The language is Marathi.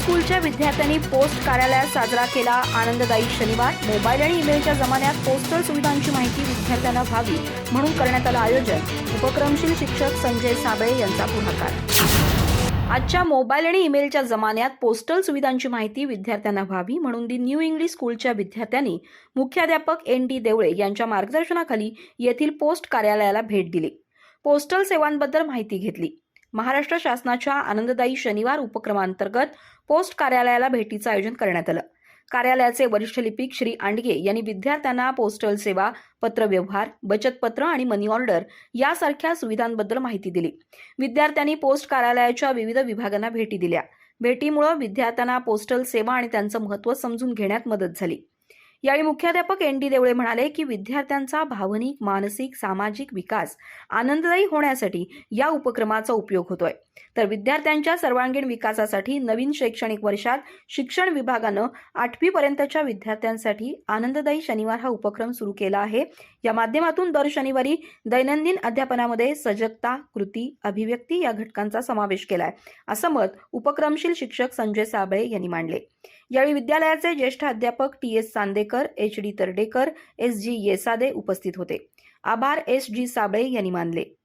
स्कूलच्या विद्यार्थ्यांनी पोस्ट कार्यालयात साजरा केला आनंददायी शनिवार। मोबाईल आणि ईमेलच्या जमान्यात पोस्टल सुविधांची माहिती विद्यार्थ्यांना व्हावी म्हणून करण्यात आलं आयोजन। उपक्रमशील शिक्षक संजय साबळे यांचा पुढाकार। आजच्या मोबाईल आणि ईमेलच्या जमान्यात पोस्टल सुविधांची माहिती विद्यार्थ्यांना व्हावी म्हणून दी न्यू इंग्लिश स्कूलच्या विद्यार्थ्यांनी मुख्याध्यापक एन.डी. देवळे यांच्या मार्गदर्शनाखाली येथील पोस्ट कार्यालयाला भेट दिली। पोस्टल सेवांबद्दल माहिती घेतली। महाराष्ट्र शासनाच्या आनंददायी शनिवार उपक्रमांतर्गत पोस्ट कार्यालयाला भेटीचं आयोजन करण्यात आलं। कार्यालयाचे वरिष्ठ लिपिक श्री आंडगे यांनी विद्यार्थ्यांना पोस्टल सेवा, पत्रव्यवहार, बचत पत्र आणि मनी ऑर्डर यासारख्या सुविधांबद्दल माहिती दिली। विद्यार्थ्यांनी पोस्ट कार्यालयाच्या विविध विभागांना भेटी दिल्या। भेटीमुळे विद्यार्थ्यांना पोस्टल सेवा आणि त्यांचं महत्त्व समजून घेण्यात मदत झाली। यावेळी मुख्याध्यापक एन.डी. देवळे म्हणाले की विद्यार्थ्यांचा भावनिक, मानसिक, सामाजिक विकास आनंददायी होण्यासाठी या उपक्रमाचा उपयोग होतोय। तर विद्यार्थ्यांच्या सर्वांगीण विकासासाठी नवीन शैक्षणिक वर्षात शिक्षण विभागानं 8वी पर्यंतच्या विद्यार्थ्यांसाठी आनंददायी शनिवार हा उपक्रम सुरू केला आहे। या माध्यमातून दर शनिवारी दैनंदिन अध्यापनामध्ये सजगता, कृती, अभिव्यक्ती या घटकांचा समावेश केलाय, असं मत उपक्रमशील शिक्षक संजय साबळे यांनी मांडले। यावेळी विद्यालयाचे ज्येष्ठ अध्यापक टी.एस. चांदेकर, एच.डी. तरडेकर, एस.जी. येसादे उपस्थित होते। आभार एस.जी. साबळे यांनी मानले।